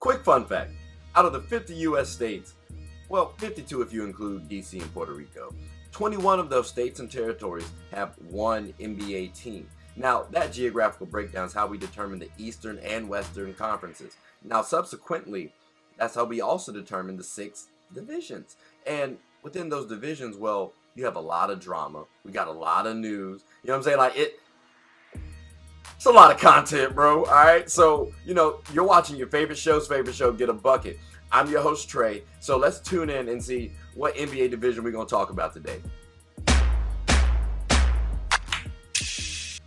Quick fun fact. Out of the 50 U.S. states, well, 52 if you include D.C. and Puerto Rico, 21 of those states and territories have one NBA team. Now, that geographical breakdown is how we determine the Eastern and Western conferences. Now, subsequently, that's how we also determine the 6 divisions. And within those divisions, well, you have a lot of drama. We got a lot of news. You know what I'm saying? Like, it's a lot of content, bro. All right. So, you're watching your favorite show, Get a Bucket. I'm your host, Trey. So let's tune in and see what NBA division we're going to talk about today.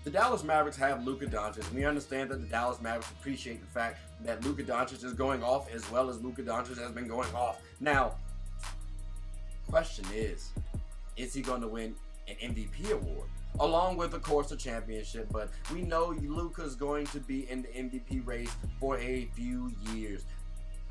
The Dallas Mavericks have Luka Doncic. We understand that the Dallas Mavericks appreciate the fact that Luka Doncic is going off as well as Luka Doncic has been going off. Now, question is he going to win an MVP award? Along with, of course, the championship. But we know Luka's going to be in the MVP race for a few years.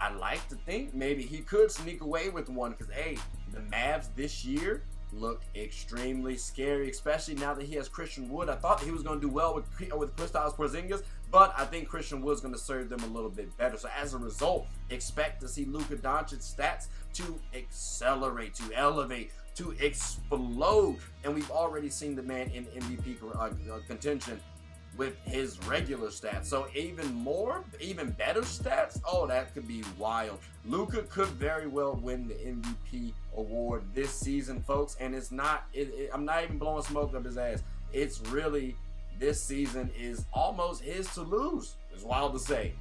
I like to think maybe he could sneak away with one because, hey, the Mavs this year look extremely scary, especially now that he has Christian Wood. I thought he was going to do well with Kristaps Porzingis, but I think Christian Wood's going to serve them a little bit better. So as a result, expect to see Luka Doncic's stats to accelerate, to elevate, to explode. And we've already seen the man in MVP contention with his regular stats. So even better stats, oh, that could be wild. Luka could very well win the MVP award this season, folks. And it's not, I'm not even blowing smoke up his ass. It's really, this season is almost his to lose. It's wild to say.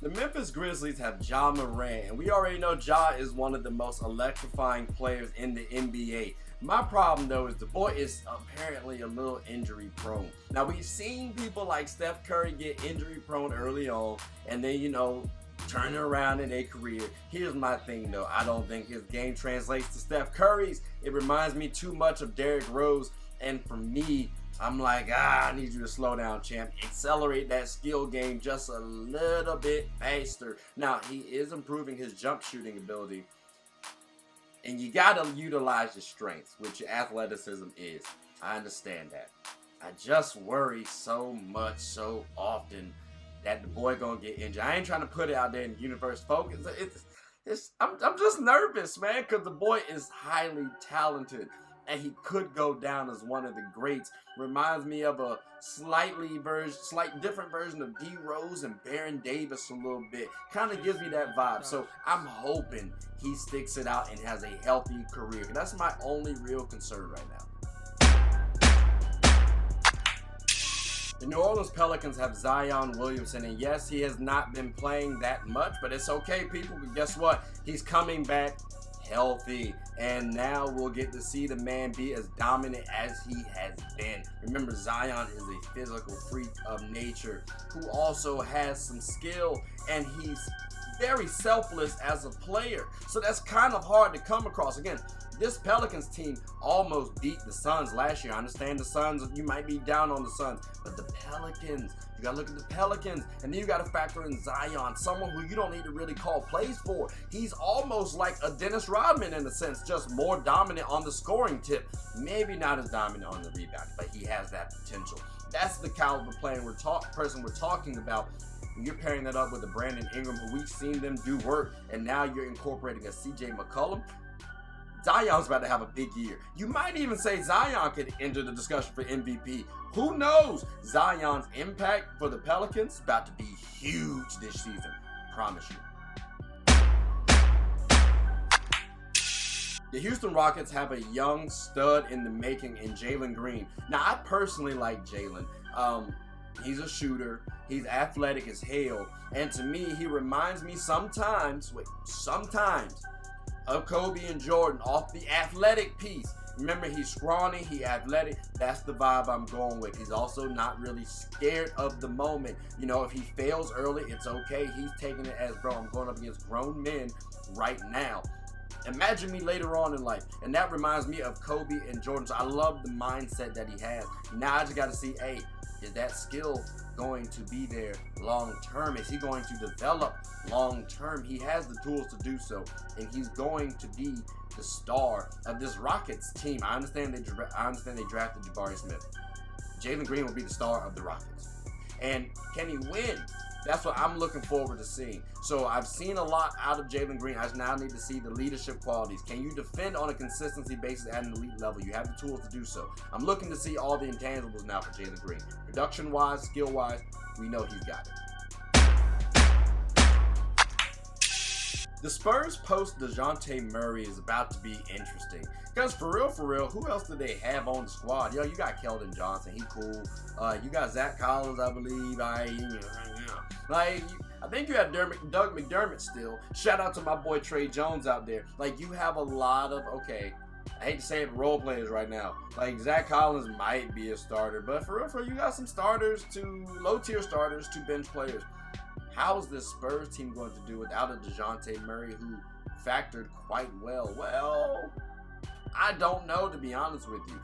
The Memphis Grizzlies have Ja Morant, and we already know Ja is one of the most electrifying players in the NBA. My problem, though, is the boy is apparently a little injury prone. Now, we've seen people like Steph Curry get injury prone early on, and then, turn around in their career. Here's my thing, though. I don't think his game translates to Steph Curry's. It reminds me too much of Derrick Rose, and for me, I'm like, I need you to slow down, champ. Accelerate that skill game just a little bit faster. Now, he is improving his jump shooting ability. And you got to utilize your strengths, which your athleticism is. I understand that. I just worry so much, so often that the boy going to get injured. I ain't trying to put it out there in the universe, folks. I'm just nervous, man, because the boy is highly talented. And he could go down as one of the greats. Reminds me of a slight different version of D Rose and Baron Davis a little bit. Kind of gives me that vibe. So I'm hoping he sticks it out and has a healthy career. That's my only real concern right now. The New Orleans Pelicans have Zion Williamson, and yes, he has not been playing that much, but it's okay, people, because guess what? He's coming back healthy, and now we'll get to see the man be as dominant as he has been. Remember, Zion is a physical freak of nature who also has some skill, and he's very selfless as a player. So that's kind of hard to come across. Again, this Pelicans team almost beat the Suns last year. I understand the Suns, you might be down on the Suns, but the Pelicans, you got to look at the Pelicans, and then you got to factor in Zion, someone who you don't need to really call plays for. He's almost like a Dennis Rodman in a sense, just more dominant on the scoring tip. Maybe not as dominant on the rebound, but he has that potential. That's the caliber player person we're talking about. And you're pairing that up with a Brandon Ingram, who we've seen them do work, and now you're incorporating a CJ McCollum. Zion's about to have a big year. You might even say Zion could enter the discussion for MVP. Who knows? Zion's impact for the Pelicans is about to be huge this season. Promise you. The Houston Rockets have a young stud in the making in Jalen Green. Now, I personally like Jalen. He's a shooter. He's athletic as hell. And to me, he reminds me sometimes of Kobe and Jordan off the athletic piece. Remember, he's scrawny, he athletic. That's the vibe I'm going with. He's also not really scared of the moment. If he fails early, it's okay. He's taking it as, bro, I'm going up against grown men right now. Imagine me later on in life. And that reminds me of Kobe and Jordan. So I love the mindset that he has. Now I just got to see, is that skill going to be there long term? Is he going to develop long term? He has the tools to do so, and he's going to be the star of this Rockets team. I understand they drafted Jabari Smith. Jalen Green will be the star of the Rockets. And can he win? That's what I'm looking forward to seeing. So I've seen a lot out of Jalen Green. I now need to see the leadership qualities. Can you defend on a consistency basis at an elite level? You have the tools to do so. I'm looking to see all the intangibles now for Jalen Green. Production-wise, skill-wise, we know he's got it. The Spurs post DeJounte Murray is about to be interesting. Because for real, who else do they have on the squad? Yo, you got Keldon Johnson, he cool. You got Zach Collins, I believe. I think you have Doug McDermott still. Shout out to my boy Trey Jones out there. Like, you have a lot of, okay, I hate to say it, role players right now. Like, Zach Collins might be a starter. But for real, you got some starters to, low-tier starters to bench players. How is this Spurs team going to do without a DeJounte Murray who factored quite well? Well, I don't know, to be honest with you.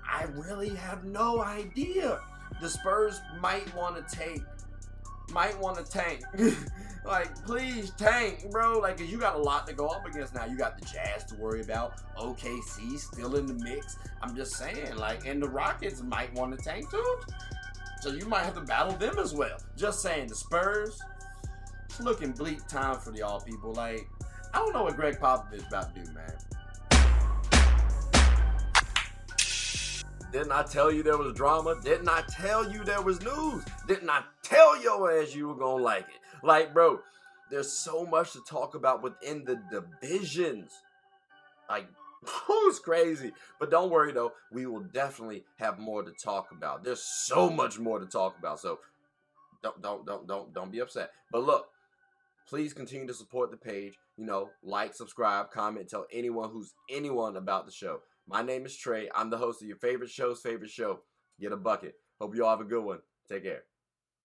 I really have no idea. The Spurs might want to tank. Like, please tank, bro. Like, 'cause you got a lot to go up against now. You got the Jazz to worry about. OKC still in the mix. I'm just saying, like, and the Rockets might want to tank too. So you might have to battle them as well. Just saying, the Spurs, it's looking bleak time for y'all people. Like, I don't know what Greg Popovich is about to do, man. Didn't I tell you there was drama? Didn't I tell you there was news? Didn't I tell your ass you were gonna like it? Like, bro, there's so much to talk about within the divisions. Like, it's crazy. But don't worry though, we will definitely have more to talk about. There's so much more to talk about. So don't be upset. But look, please continue to support the page. You know, like, subscribe, comment, tell anyone about the show. My name is Trey. I'm the host of your favorite show's favorite show. Get a bucket. Hope you all have a good one. Take care.